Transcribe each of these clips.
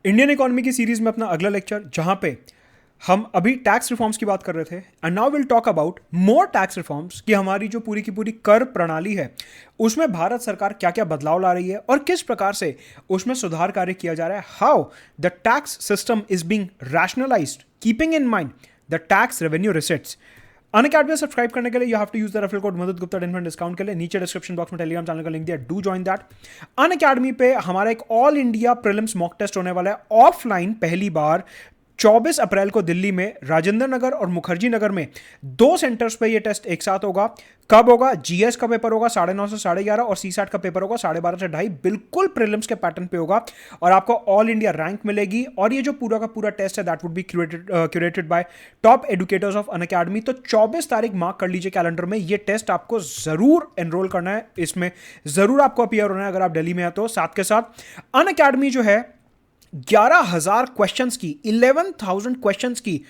Indian economy की series में अपना अगला लेक्चर, जहां पे हम अभी टैक्स रिफॉर्म्स की बात कर रहे थे, and now will talk about more tax reforms कि हमारी जो पूरी की पूरी कर प्रणाली है उसमें भारत सरकार क्या क्या बदलाव ला रही है और किस प्रकार से उसमें सुधार कार्य किया जा रहा है। How the tax system is being rationalised keeping in mind the tax revenue receipts. Unacademy subscribe करने के लिए you have to use the referral code Madad Gupta 10% discount के लिए नीचे डिस्क्रिप्शन बॉक्स में टेलीग्राम चैनल का लिंक दिया, डू जॉइन दैट। अनअकैडमी पे हमारा एक all India prelims mock test होने वाला है ऑफलाइन, पहली बार 24 अप्रैल को दिल्ली में राजेंद्र नगर और मुखर्जी नगर में दो सेंटर्स पे ये टेस्ट एक साथ होगा। कब होगा? जीएस का पेपर होगा 9:30 से 11:30 और सीसैट का पेपर होगा 12:30 से 2:30। बिल्कुल प्रीलिम्स के पैटर्न पे होगा और आपको ऑल इंडिया रैंक मिलेगी। और ये जो पूरा का पूरा टेस्ट है that would be curated bye top educators of Unacademy. तो 24 तारीख मार्क कर लीजिए कैलेंडर में, ये टेस्ट आपको जरूर एनरोल करना है, इसमें जरूर आपको अपीयर होना है अगर आप दिल्ली में हैं तो। साथ के साथ अनअकैडमी जो है 11,000 क्वेश्चंस की, 11,000 क्वेश्चंस की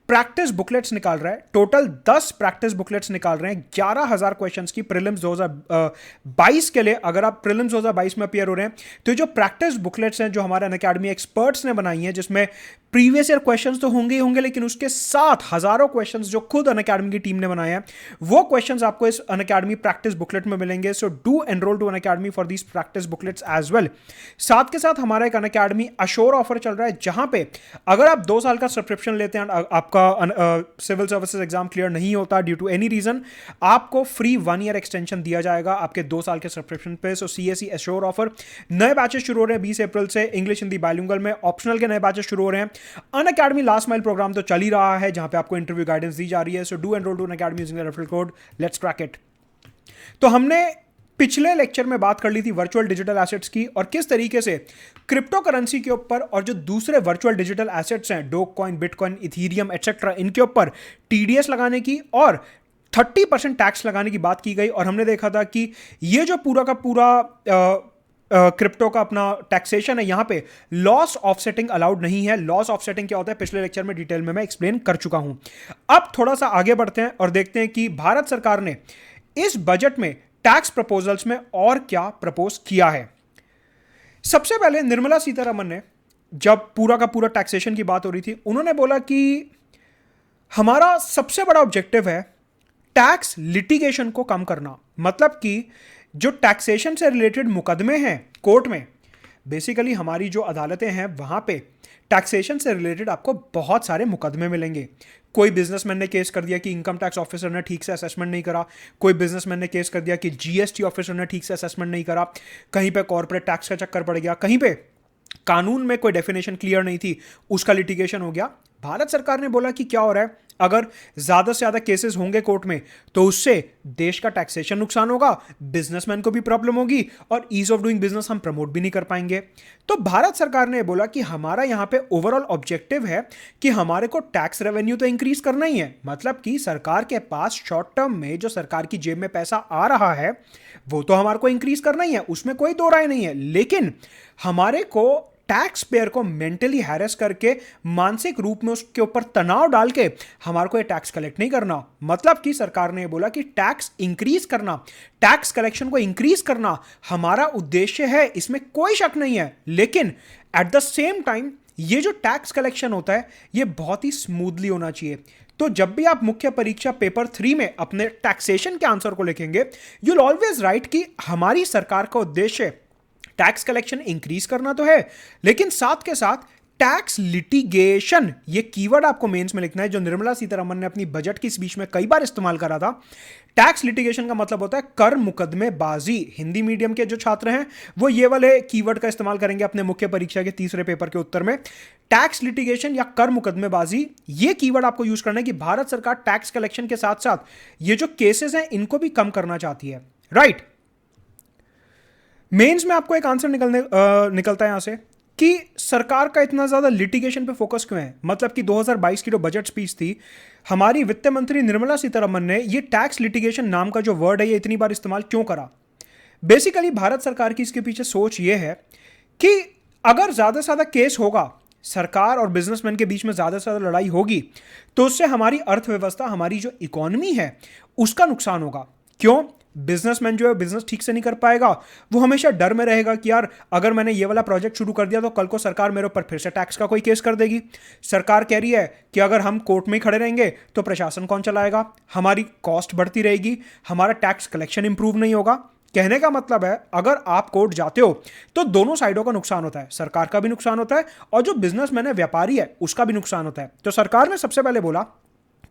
प्रैक्टिस बुकलेट्स निकाल रहा है। टोटल 10 प्रैक्टिस बुकलेट्स निकाल रहे हैं 11,000 क्वेश्चंस की प्रीलिम्स 2022 के लिए। अगर आप प्रीलिम्स 2022 में अपीयर हो रहे हैं तो जो प्रैक्टिस बुकलेट्स हैं जो हमारे अनअकैडमी एक्सपर्ट्स ने बनाई हैं, जिसमें प्रीवियस ईयर क्वेश्चंस तो होंगे ही होंगे, लेकिन उसके साथ हजारों क्वेश्चंस जो खुद अनअकैडमी की टीम ने बनाए हैं, वो क्वेश्चंस आपको इस अनअकैडमी प्रैक्टिस बुकलेट में मिलेंगे। So do enrol to Unacademy for these practice booklets as well. साथ के साथ हमारा एक अनअकैडमी अश्योर ऑफर चल रहा है, जहां पे अगर आप 2 साल का सब्सक्रिप्शन लेते हैं, आपका सिविल सर्विसेज एग्जाम क्लियर नहीं होता ड्यू टू एनी रीजन, आपको फ्री 1 ईयर एक्सटेंशन दिया जाएगा आपके 2 साल के सब्सक्रिप्शन पे। सो सीएसई एश्योर ऑफर। नए बैचेस शुरू हो रहे हैं 20 अप्रैल से, इंग्लिश हिंदी बाइलिंगुअल में। ऑप्शनल के नए बैचेस शुरू हो रहे हैं। अनअकैडमी लास्ट माइल प्रोग्राम तो चल ही रहा है, जहां पे आपको इंटरव्यू गाइडेंस दी जा रही है। So do enrol to Unacademy using the referral code let's crack it. तो हमने पिछले लेक्चर में बात कर ली थी वर्चुअल डिजिटल एसेट्स की, और किस तरीके से क्रिप्टो करेंसी के ऊपर और जो दूसरे वर्चुअल डिजिटल एसेट्स हैं, dog coin, bitcoin, Ethereum etcetera, इनके ऊपर टीडीएस लगाने की और 30% टैक्स लगाने की बात की गई। और हमने देखा था कि ये जो पूरा का पूरा क्रिप्टो का अपना टैक्सेशन है, यहां पे लॉस ऑफसेटिंग अलाउड नहीं है। लॉस ऑफसेटिंग क्या होता है पिछले लेक्चर में डिटेल में मैं एक्सप्लेन कर चुका हूं। अब थोड़ा सा आगे बढ़ते हैं और देखते हैं कि भारत सरकार ने इस बजट में टैक्स प्रपोजल्स में और क्या प्रपोज किया है। सबसे पहले निर्मला सीतारमण ने, जब पूरा का पूरा टैक्सेशन की बात हो रही थी, उन्होंने बोला कि हमारा सबसे बड़ा ऑब्जेक्टिव है टैक्स लिटिगेशन को कम करना। मतलब कि जो टैक्सेशन से रिलेटेड मुकदमे हैं कोर्ट में, बेसिकली हमारी जो अदालतें हैं वहां पे टैक्सेशन से रिलेटेड आपको बहुत सारे मुकदमे मिलेंगे। कोई बिजनेसमैन ने केस कर दिया कि इनकम टैक्स ऑफिसर ने ठीक से असेसमेंट नहीं करा, कोई बिजनेसमैन ने केस कर दिया कि जीएसटी ऑफिसर ने ठीक से असेसमेंट नहीं करा, कहीं पे कॉर्पोरेट टैक्स का चक्कर पड़ गया, कहीं पे कानून में कोई डेफिनेशन क्लियर नहीं थी, उसका लिटिगेशन हो गया। भारत सरकार ने बोला कि क्या हो रहा है, अगर ज्यादा से ज्यादा केसेस होंगे कोर्ट में तो उससे देश का टैक्सेशन नुकसान होगा, बिजनेसमैन को भी प्रॉब्लम होगी और ईज ऑफ डूइंग बिजनेस हम प्रमोट भी नहीं कर पाएंगे। तो भारत सरकार ने बोला कि हमारा यहां पे ओवरऑल ऑब्जेक्टिव है कि हमारे को टैक्स रेवेन्यू तो इंक्रीज करना ही है। मतलब कि सरकार के पास शॉर्ट टर्म में जो सरकार की जेब में पैसा आ रहा है वो तो हमारे को इंक्रीज करना ही है, उसमें कोई दो राय नहीं है। लेकिन हमारे को टैक्स पेयर को मेंटली हैरेस करके, मानसिक रूप में उसके ऊपर तनाव डाल के हमारे को ये टैक्स कलेक्ट नहीं करना। मतलब कि सरकार ने बोला कि टैक्स इंक्रीज करना, टैक्स कलेक्शन को इंक्रीज करना हमारा उद्देश्य है, इसमें कोई शक नहीं है। लेकिन एट द सेम टाइम ये जो टैक्स कलेक्शन होता है ये बहुत ही स्मूथली होना चाहिए। तो जब भी आप मुख्य परीक्षा पेपर 3 में अपने टैक्सेशन के आंसर को लिखेंगे, यू विल ऑलवेज राइट कि हमारी सरकार का उद्देश्य टैक्स कलेक्शन इंक्रीज करना तो है, लेकिन साथ के साथ टैक्स लिटिगेशन, ये कीवर्ड आपको मेंस में लिखना है, जो निर्मला सीतारमण ने अपनी बजट की स्पीच में कई बार इस्तेमाल करा था। टैक्स लिटिगेशन का मतलब होता है कर मुकदमेबाजी। हिंदी मीडियम के जो छात्र हैं वो ये वाले कीवर्ड का इस्तेमाल करेंगे अपने मुख्य परीक्षा के तीसरे पेपर के उत्तर में। टैक्स लिटिगेशन या कर मुकदमेबाजी, ये कीवर्ड आपको यूज करना है कि भारत सरकार टैक्स कलेक्शन के साथ साथ ये जो केसेस हैं इनको भी कम करना चाहती है। राइट। मेंस में आपको एक आंसर निकलता है यहां से कि सरकार का इतना ज्यादा लिटिगेशन पे फोकस क्यों है। मतलब कि 2022 की जो बजट स्पीच थी, हमारी वित्त मंत्री निर्मला सीतारमण ने ये टैक्स लिटिगेशन नाम का जो वर्ड है ये इतनी बार इस्तेमाल क्यों करा। बेसिकली भारत सरकार की इसके पीछे सोच ये है कि अगर ज्यादा से ज्यादा केस होगा, सरकार और बिजनेसमैन के बीच में ज्यादा से ज्यादा लड़ाई होगी, तो उससे हमारी अर्थव्यवस्था, हमारी जो इकोनॉमी है उसका नुकसान होगा। क्यों? बिजनेसमैन जो है बिजनेस ठीक से नहीं कर पाएगा, वो हमेशा डर में रहेगा कि यार अगर मैंने ये वाला प्रोजेक्ट शुरू कर दिया तो कल को सरकार मेरे ऊपर फिर से टैक्स का कोई केस कर देगी। सरकार कह रही है कि अगर हम कोर्ट में ही खड़े रहेंगे तो प्रशासन कौन चलाएगा, हमारी कॉस्ट बढ़ती रहेगी, हमारा टैक्स कलेक्शन इंप्रूव नहीं होगा। कहने का मतलब है अगर आप कोर्ट जाते हो तो दोनों साइडों का नुकसान होता है, सरकार का भी नुकसान होता है और जो बिजनेसमैन है, व्यापारी है, उसका भी नुकसान होता है। तो सरकार ने सबसे पहले बोला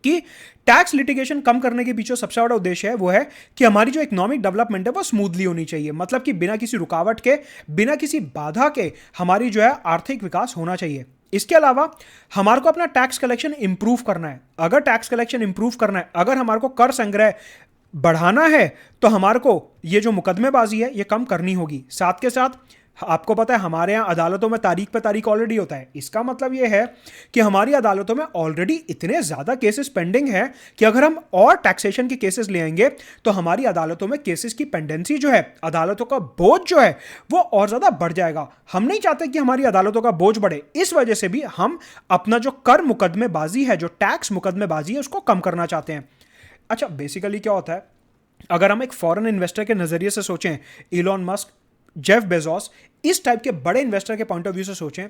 कि टैक्स लिटिगेशन कम करने के पीछे सबसे बड़ा उद्देश्य है वो है कि हमारी जो इकोनॉमिक डेवलपमेंट है वो स्मूथली होनी चाहिए, मतलब कि बिना किसी रुकावट के, बिना किसी बाधा के हमारी जो है आर्थिक विकास होना चाहिए। इसके अलावा हमारे को अपना टैक्स कलेक्शन इंप्रूव करना है। अगर टैक्स कलेक्शन इंप्रूव करना है, अगर हमारे को कर संग्रह बढ़ाना है तो हमारे को ये जो मुकदमेबाजी है ये कम करनी होगी। साथ के साथ आपको पता है हमारे यहाँ अदालतों में तारीख पे तारीख ऑलरेडी होता है। इसका मतलब ये है कि हमारी अदालतों में ऑलरेडी इतने ज़्यादा केसेस पेंडिंग हैं कि अगर हम और टैक्सेशन के केसेस ले आएंगे तो हमारी अदालतों में केसेस की पेंडेंसी जो है, अदालतों का बोझ जो है वो और ज़्यादा बढ़ जाएगा। हम नहीं चाहते कि हमारी अदालतों का बोझ बढ़े, इस वजह से भी हम अपना जो कर मुकदमेबाजी है, जो टैक्स मुकदमेबाजी है, उसको कम करना चाहते हैं। अच्छा, बेसिकली क्या होता है, अगर हम एक फॉरेन इन्वेस्टर के नज़रिए से सोचें, इलॉन मस्क, जेफ बेजोस, इस टाइप के बड़े इन्वेस्टर के पॉइंट ऑफ व्यू से सोचें,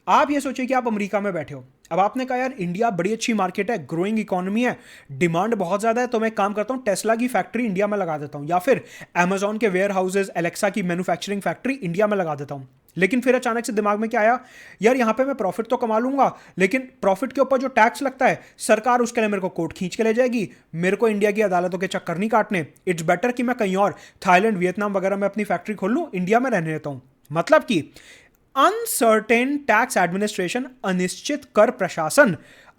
आप ये सोचिए कि आप अमेरिका में बैठे हो। अब आपने कहा यार इंडिया बड़ी अच्छी मार्केट है, ग्रोइंग इकोनॉमी है, डिमांड बहुत ज़्यादा है, तो मैं काम करता हूँ टेस्ला की फैक्ट्री इंडिया में लगा देता हूँ, या फिर अमेजॉन के वेयर हाउसेज, एलेक्सा की मैन्युफैक्चरिंग फैक्ट्री इंडिया में लगा देता हूँ। लेकिन फिर अचानक से दिमाग में क्या आया, यार यहाँ पे मैं प्रॉफिट तो कमा लूंगा, लेकिन प्रॉफिट के ऊपर जो टैक्स लगता है सरकार उसके लिए मेरे को कोर्ट खींच के ले जाएगी, मेरे को इंडिया की अदालतों के चक्कर नहीं काटने। इट्स बेटर कि मैं कहीं और थाईलैंड, वियतनाम वगैरह में अपनी फैक्ट्री खोल लूँ, इंडिया में रहने देता हूँ। मतलब कि अनसर्टेन टैक्स एडमिनिस्ट्रेशन, अनिश्चित कर प्रशासन।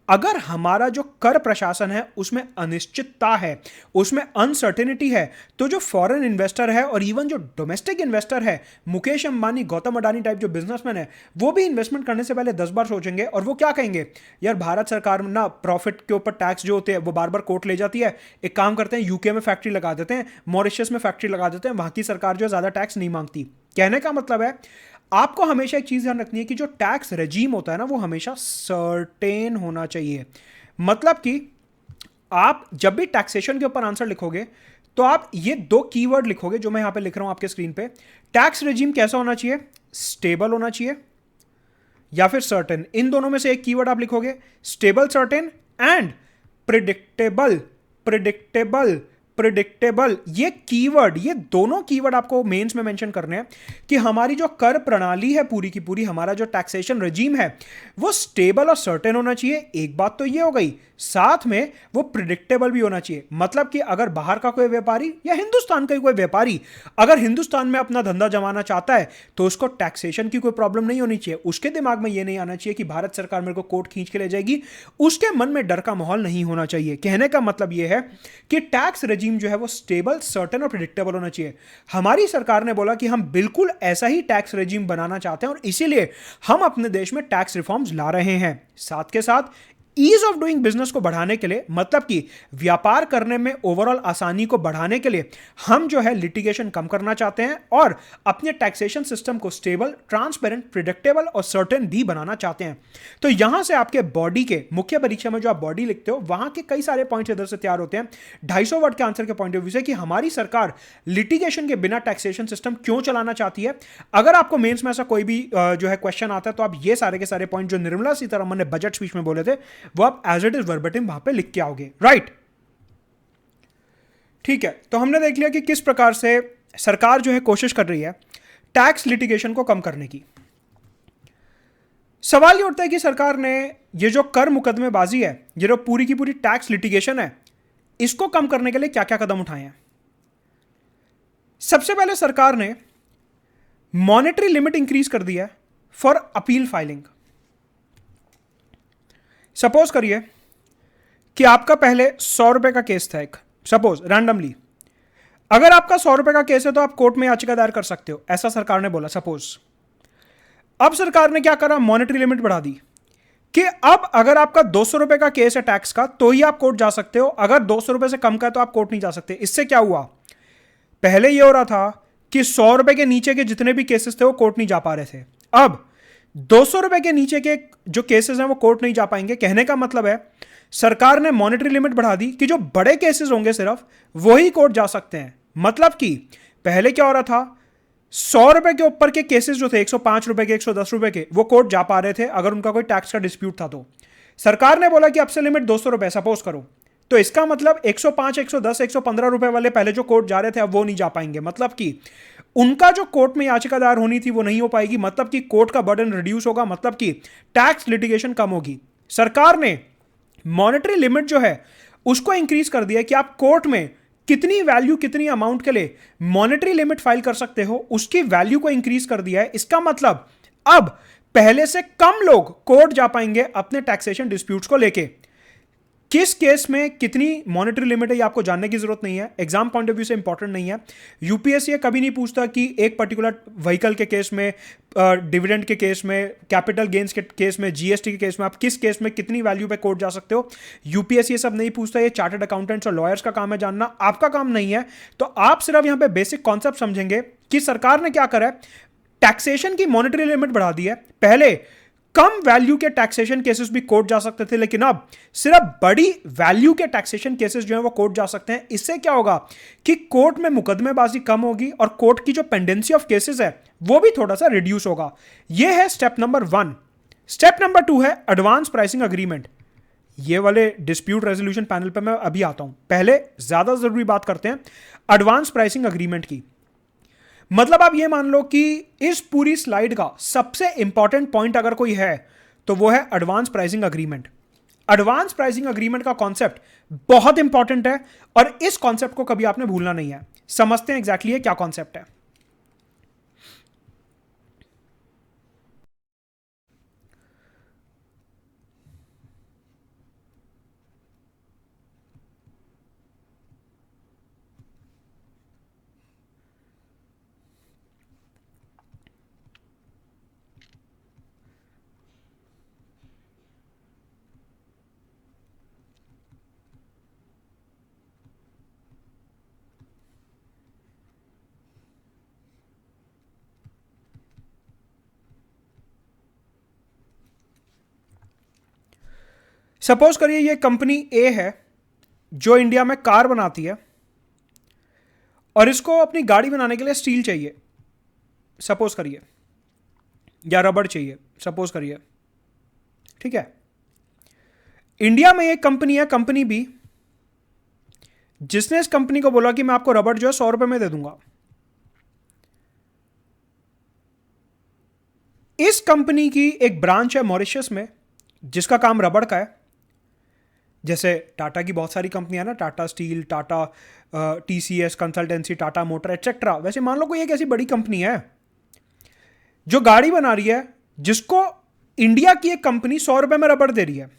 अगर हमारा जो कर प्रशासन है उसमें अनिश्चितता है, उसमें अनसर्टेनिटी है, तो जो फॉरेन इन्वेस्टर है और इवन जो डोमेस्टिक इन्वेस्टर है, मुकेश अंबानी, गौतम अडानी टाइप जो बिजनेसमैन है, वो भी इन्वेस्टमेंट करने से पहले 10 बार सोचेंगे। और वो क्या कहेंगे, यार भारत सरकार ना प्रॉफिट के ऊपर टैक्स जो होते हैं वो बार बार कोर्ट ले जाती है, एक काम करते हैं यूके में फैक्ट्री लगा देते हैं, मॉरिशस में फैक्ट्री लगा देते हैं, वहां की सरकार जो है ज़्यादा टैक्स नहीं मांगती। कहने का मतलब है आपको हमेशा एक चीज़ ध्यान रखनी है कि जो टैक्स रेजीम होता है ना वो हमेशा सर्टेन होना चाहिए। मतलब कि आप जब भी टैक्सेशन के ऊपर आंसर लिखोगे तो आप ये 2 कीवर्ड लिखोगे जो मैं यहां पे लिख रहा हूं आपके स्क्रीन पे। टैक्स रेजीम कैसा होना चाहिए, स्टेबल होना चाहिए या फिर सर्टेन। इन दोनों में से एक कीवर्ड आप लिखोगे, stable, certain and predictable. Predictable, predictable, ये कीवर्ड, ये दोनों कीवर्ड आपको मेंस में मेंशन करने हैं कि हमारी जो कर प्रणाली है पूरी की पूरी, हमारा जो टैक्सेशन रेजीम है वो स्टेबल और सर्टेन होना चाहिए। एक बात तो ये हो गई, साथ में वो प्रिडिक्टेबल भी होना चाहिए। मतलब कि अगर बाहर का कोई व्यापारी या हिंदुस्तान का कोई व्यापारी अगर हिंदुस्तान में अपना धंधा जमाना चाहता है तो उसको टैक्सेशन की कोई प्रॉब्लम नहीं होनी चाहिए। उसके दिमाग में ये नहीं आना चाहिए कि भारत सरकार मेरे को कोर्ट खींच के ले जाएगी, उसके मन में डर का माहौल नहीं होना चाहिए। कहने का मतलब ये है कि टैक्स रेजीम जो है वो स्टेबल, सर्टेन और प्रिडिक्टेबल होना चाहिए। हमारी सरकार ने बोला कि हम बिल्कुल ऐसा ही टैक्स रेजीम बनाना चाहते हैं और इसीलिए हम अपने देश में टैक्स रिफॉर्म्स ला रहे हैं। साथ के साथ ईज ऑफ डूइंग बिजनेस को बढ़ाने के लिए, मतलब कि व्यापार करने में ओवरऑल आसानी को बढ़ाने के लिए हम जो है लिटिगेशन कम करना चाहते हैं और अपने टैक्सेशन सिस्टम को स्टेबल, ट्रांसपेरेंट, प्रिडिक्टेबल और सर्टेन भी बनाना चाहते हैं। तो यहां से आपके बॉडी के मुख्य परीक्षा में जो आप बॉडी लिखते हो वहां के कई सारे पॉइंट्स इधर से तैयार होते हैं 250 वर्ड के आंसर के पॉइंट ऑफ व्यू से कि हमारी सरकार लिटिगेशन के बिना टैक्सेशन सिस्टम क्यों चलाना चाहती है। अगर आपको मेंस में ऐसा कोई भी जो है क्वेश्चन आता है तो आप ये सारे के सारे पॉइंट जो निर्मला सीतारमण ने बजट स्पीच में बोले थे वो आप एज इट इज वर्बटिम वहां पे लिख के आओगे, राइट। ठीक है, तो हमने देख लिया कि किस प्रकार से सरकार जो है कोशिश कर रही है टैक्स लिटिगेशन को कम करने की। सवाल ये उठता है कि सरकार ने ये जो कर मुकदमेबाजी है, ये जो पूरी की पूरी टैक्स लिटिगेशन है, इसको कम करने के लिए क्या क्या कदम उठाए हैं। सबसे पहले सरकार ने मॉनेटरी लिमिट इंक्रीज कर दिया है फॉर अपील फाइलिंग। सपोज करिए कि आपका पहले 100 रुपए का केस था, एक सपोज रैंडमली, अगर आपका 100 रुपए का केस है तो आप कोर्ट में याचिका दायर कर सकते हो, ऐसा सरकार ने बोला सपोज। अब सरकार ने क्या करा, मॉनेटरी लिमिट बढ़ा दी कि अब अगर आपका 200 रुपए का केस है टैक्स का तो ही आप कोर्ट जा सकते हो, अगर 200 रुपए से कम का है तो आप कोर्ट नहीं जा सकते। इससे क्या हुआ, पहले यह हो रहा था कि 100 रुपए के नीचे के जितने भी केसेस थे वो कोर्ट नहीं जा पा रहे थे, अब 200 रुपए के नीचे के जो केसेस हैं वो कोर्ट नहीं जा पाएंगे। कहने का मतलब है सरकार ने मॉनेटरी लिमिट बढ़ा दी कि जो बड़े केसेस होंगे सिर्फ वही कोर्ट जा सकते हैं। मतलब कि पहले क्या हो रहा था, 100 रुपए के ऊपर के केसेस जो थे, 105 रुपए के, 110 रुपए के, वो कोर्ट जा पा रहे थे अगर उनका कोई टैक्स का डिस्प्यूट था। तो सरकार ने बोला कि अब से लिमिट 200 रुपए सपोज करो, तो इसका मतलब 105, 110, 115 रुपए वाले पहले जो कोर्ट जा रहे थे अब वो नहीं जा पाएंगे। मतलब कि उनका जो कोर्ट में याचिका दायर होनी थी वो नहीं हो पाएगी। मतलब कि कोर्ट का बर्डन रिड्यूस होगा, मतलब कि टैक्स लिटिगेशन कम होगी। सरकार ने मॉनेटरी लिमिट जो है उसको इंक्रीज कर दिया कि आप कोर्ट में कितनी वैल्यू, कितनी अमाउंट के लिए मॉनेटरी लिमिट फाइल कर सकते हो, उसकी वैल्यू को इंक्रीज कर दिया है। इसका मतलब अब पहले से कम लोग कोर्ट जा पाएंगे अपने टैक्सेशन डिस्प्यूट्स को लेके। किस केस में कितनी मॉनेटरी लिमिट है ये आपको जानने की जरूरत नहीं है, एग्जाम पॉइंट ऑफ व्यू से इंपॉर्टेंट नहीं है। यूपीएससी कभी नहीं पूछता कि एक पर्टिकुलर व्हीकल के केस में, डिविडेंड के केस में, कैपिटल गेन्स के केस में, जीएसटी के केस में आप किस केस में कितनी वैल्यू पे कोर्ट जा सकते हो। यूपीएससी सब नहीं पूछता, ये चार्टर्ड अकाउंटेंट्स और लॉयर्स का काम है जानना, आपका काम नहीं है। तो आप सिर्फ यहां पे बेसिक कॉन्सेप्ट समझेंगे कि सरकार ने क्या करा है, टैक्सेशन की मॉनेटरी लिमिट बढ़ा दी है। पहले कम वैल्यू के टैक्सेशन केसेस भी कोर्ट जा सकते थे, लेकिन अब सिर्फ बड़ी वैल्यू के टैक्सेशन केसेस जो हैं वो कोर्ट जा सकते हैं। इससे क्या होगा कि कोर्ट में मुकदमेबाजी कम होगी और कोर्ट की जो पेंडेंसी ऑफ केसेस है वो भी थोड़ा सा रिड्यूस होगा। ये है स्टेप नंबर 1। स्टेप नंबर 2 है एडवांस प्राइसिंग अग्रीमेंट। ये वाले डिस्प्यूट रेजोल्यूशन पैनल पे मैं अभी आता हूं, पहले ज्यादा जरूरी बात करते हैं एडवांस प्राइसिंग अग्रीमेंट की। मतलब आप ये मान लो कि इस पूरी स्लाइड का सबसे इंपॉर्टेंट पॉइंट अगर कोई है तो वो है advance pricing agreement. Advance pricing agreement का कॉन्सेप्ट बहुत इंपॉर्टेंट है और इस कॉन्सेप्ट को कभी आपने भूलना नहीं है। समझते हैं एग्जैक्टली ये क्या कॉन्सेप्ट है। सपोज करिए ये कंपनी ए है जो इंडिया में कार बनाती है और इसको अपनी गाड़ी बनाने के लिए स्टील चाहिए, सपोज करिए, या रबड़ चाहिए, सपोज करिए। ठीक है, इंडिया में एक कंपनी है, कंपनी बी, जिसने इस कंपनी को बोला कि मैं आपको रबड़ जो है 100 रुपए में दे दूंगा। इस कंपनी की एक ब्रांच है मॉरिशस में जिसका काम रबड़ का है। जैसे टाटा की बहुत सारी कंपनियां ना, Tata steel, Tata TCS consultancy, Tata motor etcetera. वैसे मान लो कोई एक ऐसी बड़ी कंपनी है जो गाड़ी बना रही है जिसको इंडिया की एक कंपनी 100 रुपए में रबड़ दे रही है।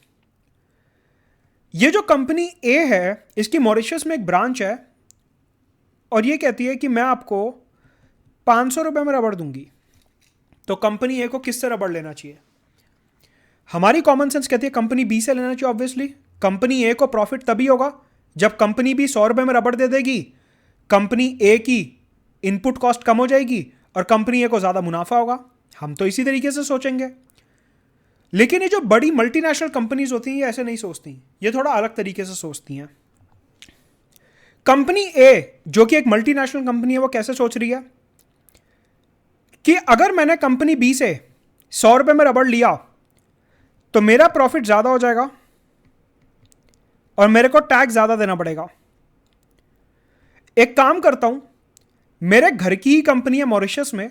ये जो कंपनी ए है इसकी मॉरिशस में एक ब्रांच है और ये कहती है कि मैं आपको 500 रुपए में रबड़ दूंगी। तो कंपनी ए को किससे रबड़ लेना चाहिए? हमारी कॉमन सेंस कहती है कंपनी बी से लेना चाहिए। ऑब्वियसली कंपनी ए को प्रॉफिट तभी होगा जब कंपनी बी 100 रुपए में रबड़ दे देगी, कंपनी ए की इनपुट कॉस्ट कम हो जाएगी और कंपनी ए को ज्यादा मुनाफा होगा। हम तो इसी तरीके से सोचेंगे। लेकिन ये जो बड़ी मल्टीनेशनल कंपनीज होती हैं ये ऐसे नहीं सोचती, ये थोड़ा अलग तरीके से सोचती हैं। कंपनी ए जो कि एक मल्टीनेशनल कंपनी है वो कैसे सोच रही है कि अगर मैंने कंपनी बी से 100 रुपए में रबड़ लिया तो मेरा प्रॉफिट ज्यादा हो जाएगा और मेरे को टैक्स ज्यादा देना पड़ेगा। एक काम करता हूं, मेरे घर की ही कंपनी है मॉरिशस में,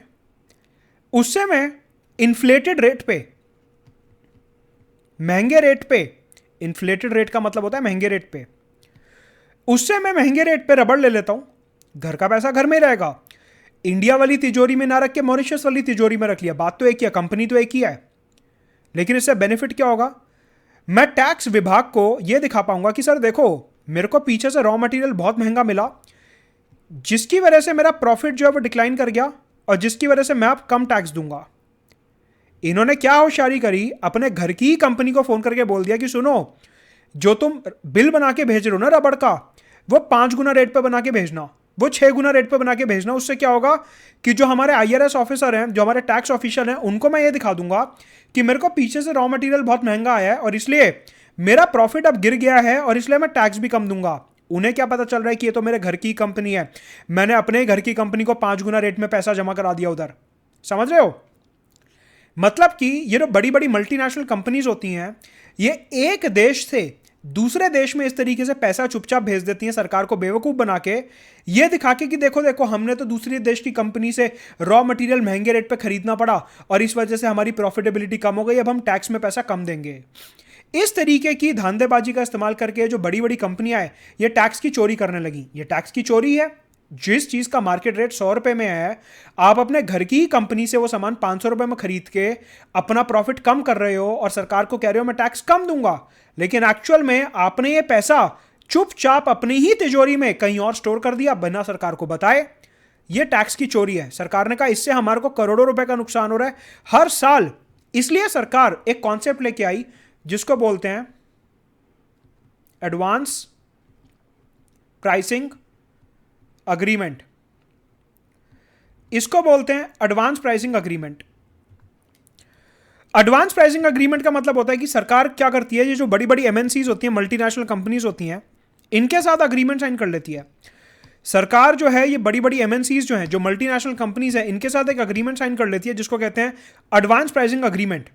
उससे मैं इन्फ्लेटेड रेट पे, महंगे रेट पे, इन्फ्लेटेड रेट का मतलब होता है महंगे रेट पे, उससे मैं महंगे रेट पे रबड़ ले लेता हूं। घर का पैसा घर में ही रहेगा, इंडिया वाली तिजोरी में ना रख के मॉरिशस वाली तिजोरी में रख लिया। बात तो एक ही है, कंपनी तो एक ही है। लेकिन इससे बेनिफिट क्या होगा? मैं टैक्स विभाग को यह दिखा पाऊंगा कि सर देखो मेरे को पीछे से रॉ मटेरियल बहुत महंगा मिला जिसकी वजह से मेरा प्रॉफिट जो है वो डिक्लाइन कर गया और जिसकी वजह से मैं अब कम टैक्स दूंगा। इन्होंने क्या होशियारी करी, अपने घर की ही कंपनी को फोन करके बोल दिया कि सुनो जो तुम बिल बना के भेज रहे हो ना रबड़ का, वो 5 गुना रेट पे बना के भेजना, वो 6 गुना रेट पे बना के भेजना। उससे क्या होगा कि जो हमारे आईआरएस ऑफिसर हैं, जो हमारे टैक्स ऑफिशियल हैं, उनको मैं ये दिखा दूंगा कि मेरे को पीछे से रॉ मटेरियल बहुत महंगा आया है और इसलिए मेरा प्रॉफिट अब गिर गया है और इसलिए मैं टैक्स भी कम दूंगा। उन्हें क्या पता चल रहा है कि ये तो मेरे घर की कंपनी है, मैंने अपने घर की कंपनी को 5 गुना रेट में पैसा जमा करा दिया उधर। समझ रहे हो? मतलब कि ये जो बड़ी बड़ी मल्टीनेशनल कंपनीज होती हैं, ये एक देश से दूसरे देश में इस तरीके से पैसा चुपचाप भेज देती हैं सरकार को बेवकूफ बना के, ये दिखा के कि देखो देखो हमने तो दूसरे देश की कंपनी से रॉ मटेरियल महंगे रेट पे खरीदना पड़ा और इस वजह से हमारी प्रॉफिटेबिलिटी कम हो गई, अब हम टैक्स में पैसा कम देंगे। इस तरीके की धांधेबाजी का इस्तेमाल करके जो बड़ी बड़ी कंपनियां हैं ये टैक्स की चोरी करने लगी। ये टैक्स की चोरी है। जिस चीज का मार्केट रेट 100 रुपए में है, आप अपने घर की कंपनी से वो सामान 500 रुपए में खरीद के अपना प्रॉफिट कम कर रहे हो और सरकार को कह रहे हो मैं टैक्स कम दूंगा, लेकिन एक्चुअल में आपने ये पैसा चुपचाप अपनी ही तिजोरी में कहीं और स्टोर कर दिया बिना सरकार को बताए। ये टैक्स की चोरी है। सरकार ने कहा इससे हमारे को करोड़ों रुपए का नुकसान हो रहा है हर साल। इसलिए सरकार एक कॉन्सेप्ट लेके आई जिसको बोलते हैं एडवांस प्राइसिंग अग्रीमेंट। इसको बोलते हैं advance pricing agreement. Advance pricing agreement का मतलब होता है कि सरकार क्या करती है, ये जो बड़ी बड़ी एमएनसीज होती हैं, मल्टीनेशनल कंपनीज होती हैं, इनके साथ अग्रीमेंट साइन कर लेती है सरकार। जो है ये बड़ी बड़ी एमएनसीज जो हैं, जो मल्टीनेशनल कंपनीज हैं, इनके साथ एक अग्रीमेंट साइन कर लेती है जिसको कहते हैं एडवांस प्राइसिंग अग्रीमेंट।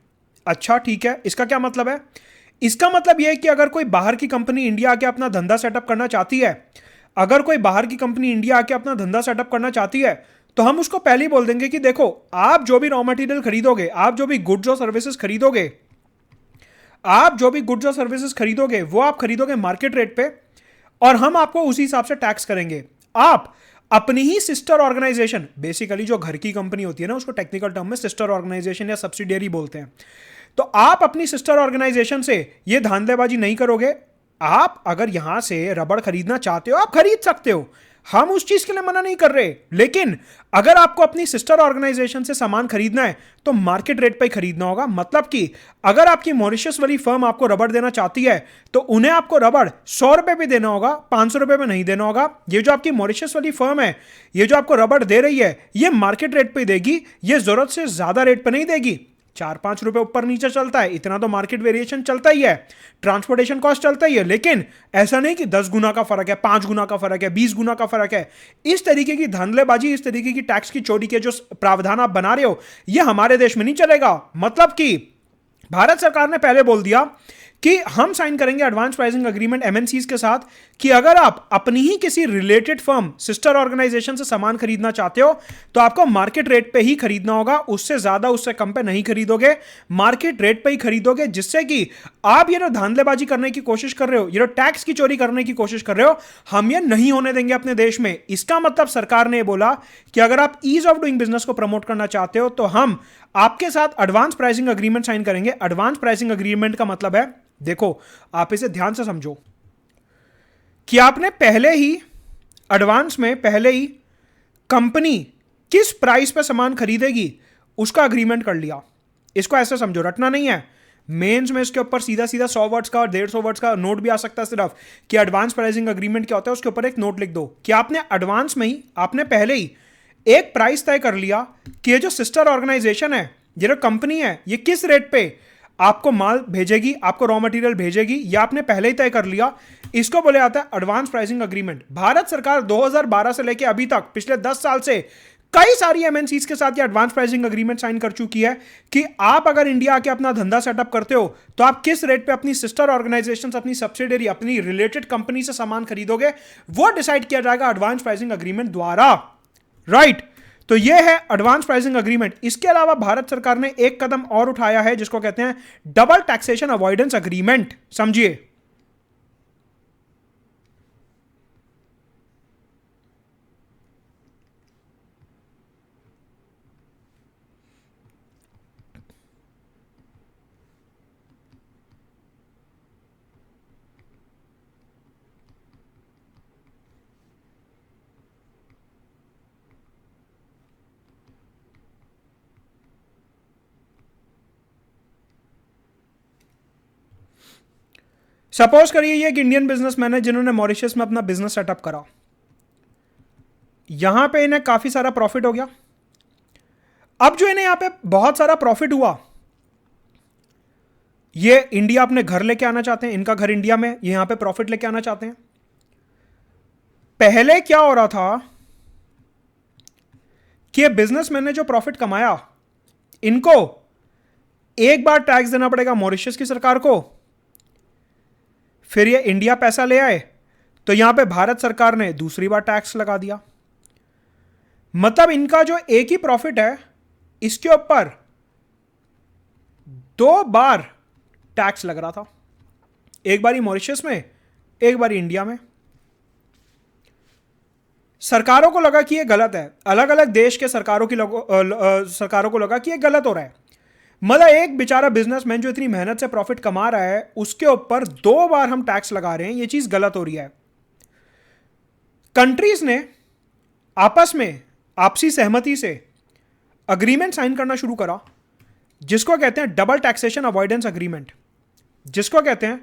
अच्छा ठीक है, इसका क्या मतलब है? इसका मतलब यह है कि अगर कोई बाहर की कंपनी इंडिया आके अपना धंधा सेटअप करना चाहती है, अगर कोई बाहर की कंपनी इंडिया आके अपना धंधा सेटअप करना चाहती है, तो हम उसको पहले ही बोल देंगे कि देखो आप जो भी रॉ मटेरियल खरीदोगे, आप जो भी गुड्स और सर्विसेज खरीदोगे, वो आप खरीदोगे मार्केट रेट पे और हम आपको उसी हिसाब से टैक्स करेंगे। आप अपनी ही सिस्टर ऑर्गेनाइजेशन, बेसिकली जो घर की कंपनी होती है ना, उसको टेक्निकल टर्म में सिस्टर ऑर्गेनाइजेशन या सब्सिडियरी बोलते हैं, तो आप अपनी सिस्टर ऑर्गेनाइजेशन से ये धांधलेबाजी नहीं करोगे। आप अगर यहां से रबड़ खरीदना चाहते हो, आप खरीद सकते हो, हम उस चीज के लिए मना नहीं कर रहे, लेकिन अगर आपको अपनी सिस्टर ऑर्गेनाइजेशन से सामान खरीदना है तो मार्केट रेट पे ही खरीदना होगा। मतलब कि अगर आपकी मॉरिशस वाली फर्म आपको रबड़ देना चाहती है तो उन्हें आपको रबड़ 100 रुपए पे देना होगा, 500 रुपए में नहीं देना होगा। ये जो आपकी मॉरिशस वाली फर्म है, ये जो आपको रबड़ दे रही है, ये मार्केट रेट पे देगी, ये जरूरत से ज्यादा रेट पे नहीं देगी। 4-5 रुपए ऊपर नीचे चलता है, इतना तो मार्केट वेरिएशन चलता ही है, ट्रांसपोर्टेशन कॉस्ट चलता ही है, लेकिन ऐसा नहीं कि 10 गुना का फर्क है, 5 गुना का फर्क है, 20 गुना का फर्क है। इस तरीके की धांधलेबाजी, इस तरीके की टैक्स की चोरी के जो प्रावधान आप बना रहे हो, यह हमारे देश में नहीं चलेगा। मतलब कि भारत सरकार ने पहले बोल दिया कि हम साइन करेंगे एडवांस प्राइसिंग अग्रीमेंट एमएनसीज के साथ कि अगर आप अपनी ही किसी रिलेटेड फर्म, सिस्टर ऑर्गेनाइजेशन से सामान खरीदना चाहते हो तो आपको मार्केट रेट पे ही खरीदना होगा, उससे ज्यादा उससे कम पे नहीं खरीदोगे, मार्केट रेट पे ही खरीदोगे, जिससे कि आप ये जो धांधलेबाजी करने की कोशिश कर रहे हो, ये जो टैक्स की चोरी करने की कोशिश कर रहे हो, हम ये नहीं होने देंगे अपने देश में। इसका मतलब सरकार ने बोला कि अगर आप ईज ऑफ डूइंग बिजनेस को प्रमोट करना चाहते हो तो हम आपके साथ एडवांस प्राइसिंग अग्रीमेंट साइन करेंगे। एडवांस प्राइसिंग अग्रीमेंट का मतलब है, देखो आप इसे ध्यान से समझो, कि आपने पहले ही एडवांस में पहले ही कंपनी किस प्राइस पे सामान खरीदेगी उसका अग्रीमेंट कर लिया। इसको ऐसे समझो, रटना नहीं है। मेंस में इसके ऊपर सीधा सीधा 100 वर्ड्स का और 150 वर्ड्स का नोट भी आ सकता है सिर्फ, कि एडवांस प्राइसिंग अग्रीमेंट क्या होता है, उसके ऊपर एक नोट लिख दो कि आपने एडवांस में ही, आपने पहले ही एक प्राइस तय कर लिया कि ये जो सिस्टर ऑर्गेनाइजेशन है, ये जो कंपनी है, ये किस रेट पे आपको माल भेजेगी, आपको रॉ मटेरियल भेजेगी, या आपने पहले ही तय कर लिया। इसको बोले जाता है एडवांस प्राइसिंग अग्रीमेंट। भारत सरकार 2012 से लेकर अभी तक पिछले 10 साल से कई सारी एमएनसीज के साथ ये एडवांस प्राइसिंग अग्रीमेंट साइन कर चुकी है कि आप अगर इंडिया आके अपना धंधा सेटअप करते हो तो आप किस रेट पे अपनी सिस्टर ऑर्गेनाइजेशन, अपनी सब्सिडियरी, अपनी रिलेटेड कंपनी से सामान खरीदोगे, वो डिसाइड किया जाएगा एडवांस प्राइसिंग अग्रीमेंट द्वारा। राइट, तो यह है एडवांस प्राइसिंग अग्रीमेंट। इसके अलावा भारत सरकार ने एक कदम और उठाया है जिसको कहते हैं डबल टैक्सेशन अवॉइडेंस अग्रीमेंट। समझिए, सपोज करिए ये एक इंडियन बिजनेसमैन है जिन्होंने मॉरिशस में अपना बिजनेस सेटअप करा, यहां पे इन्हें काफी सारा प्रॉफिट हो गया। अब जो इन्हें यहां पे बहुत सारा प्रॉफिट हुआ, ये इंडिया अपने घर लेके आना चाहते हैं, इनका घर इंडिया में, ये यहां पे प्रॉफिट लेके आना चाहते हैं। पहले क्या हो रहा था कि बिजनेसमैन ने जो प्रॉफिट कमाया, इनको एक बार टैक्स देना पड़ेगा मॉरिशस की सरकार को, फिर ये इंडिया पैसा ले आए तो यहां पे भारत सरकार ने दूसरी बार टैक्स लगा दिया। मतलब इनका जो एक ही प्रॉफिट है, इसके ऊपर 2 बार टैक्स लग रहा था, एक बारी मॉरिशस में, एक बारी इंडिया में। सरकारों को लगा कि यह गलत है, अलग अलग देश के सरकारों को लगा कि यह गलत हो रहा है। मतलब एक बेचारा बिजनेसमैन जो इतनी मेहनत से प्रॉफिट कमा रहा है, उसके ऊपर 2 बार हम टैक्स लगा रहे हैं, यह चीज गलत हो रही है। कंट्रीज ने आपस में आपसी सहमति से अग्रीमेंट साइन करना शुरू करा, जिसको कहते हैं डबल टैक्सेशन अवॉइडेंस अग्रीमेंट, जिसको कहते हैं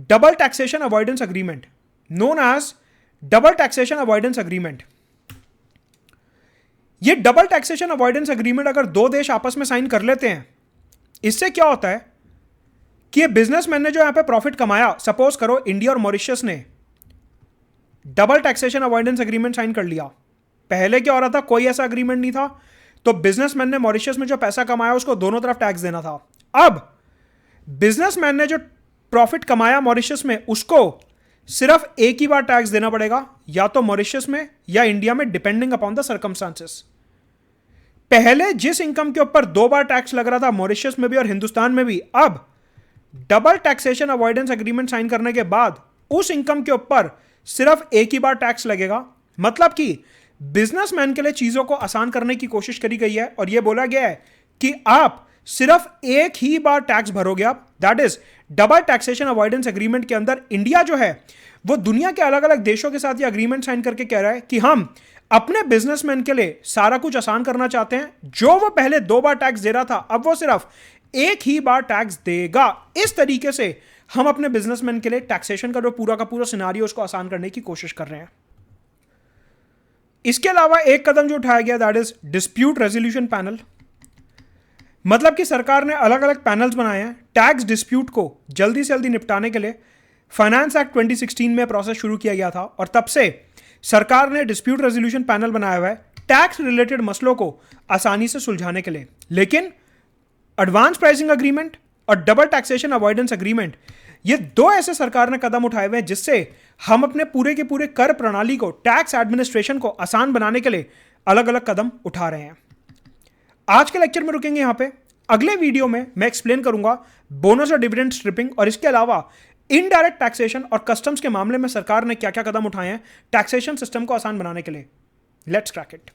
double taxation avoidance agreement, known as double taxation avoidance agreement. ये डबल टैक्सेशन अवॉइडेंस अग्रीमेंट अगर 2 देश आपस में साइन कर लेते हैं, इससे क्या होता है कि ये बिजनेसमैन ने जो यहां पे प्रॉफिट कमाया, सपोज करो इंडिया और मॉरिशस ने double taxation avoidance agreement sign कर लिया। पहले क्या हो रहा था, कोई ऐसा एग्रीमेंट नहीं था, तो बिजनेसमैन ने मॉरिशस में जो पैसा कमाया उसको दोनों तरफ टैक्स देना था। अब बिजनेसमैन ने जो प्रॉफिट कमाया मॉरिशस में, उसको सिर्फ एक ही बार टैक्स देना पड़ेगा, या तो मॉरिशस में या इंडिया में, डिपेंडिंग अपॉन द सर्कमस्टांसेस। पहले जिस इनकम के ऊपर 2 बार टैक्स लग रहा था मॉरिशस में भी और हिंदुस्तान में भी, अब double taxation avoidance agreement sign करने के बाद उस इनकम के ऊपर सिर्फ एक ही बार टैक्स लगेगा। मतलब कि बिजनेसमैन के लिए चीजों को आसान करने की कोशिश करी गई है और यह बोला गया है कि आप सिर्फ एक ही बार टैक्स भरोगे आप, that is double taxation avoidance agreement के अंदर। इंडिया जो है वो दुनिया के अलग अलग देशों के साथ ये एग्रीमेंट साइन करके कह रहा है कि हम अपने बिजनेसमैन के लिए सारा कुछ आसान करना चाहते हैं। जो वो पहले 2 बार टैक्स दे रहा था, अब वो सिर्फ एक ही बार टैक्स देगा। इस तरीके से हम अपने बिजनेसमैन के लिए टैक्सेशन का जो पूरा का पूरा सिनारियो उसको आसान करने की कोशिश कर रहे हैं। इसके अलावा एक कदम जो उठाया गया, that is dispute resolution panel. मतलब कि सरकार ने अलग अलग पैनल्स बनाए हैं टैक्स डिस्प्यूट को जल्दी से जल्दी निपटाने के लिए। फाइनेंस एक्ट 2016 में प्रोसेस शुरू किया गया था और तब से सरकार ने डिस्प्यूट रेजोल्यूशन पैनल बनाया हुआ है टैक्स रिलेटेड मसलों को आसानी से सुलझाने के लिए। लेकिन एडवांस प्राइसिंग अग्रीमेंट और डबल टैक्सेशन अवॉइडेंस अग्रीमेंट, ये 2 ऐसे सरकार ने कदम उठाए हुए हैं जिससे हम अपने पूरे के पूरे कर प्रणाली को, टैक्स एडमिनिस्ट्रेशन को आसान बनाने के लिए अलग अलग कदम उठा रहे हैं। आज के लेक्चर में रुकेंगे यहां पे। अगले वीडियो में मैं एक्सप्लेन करूंगा बोनस और डिविडेंड स्ट्रिपिंग और इसके अलावा इनडायरेक्ट टैक्सेशन और कस्टम्स के मामले में सरकार ने क्या क्या कदम उठाए हैं टैक्सेशन सिस्टम को आसान बनाने के लिए। Let's crack it.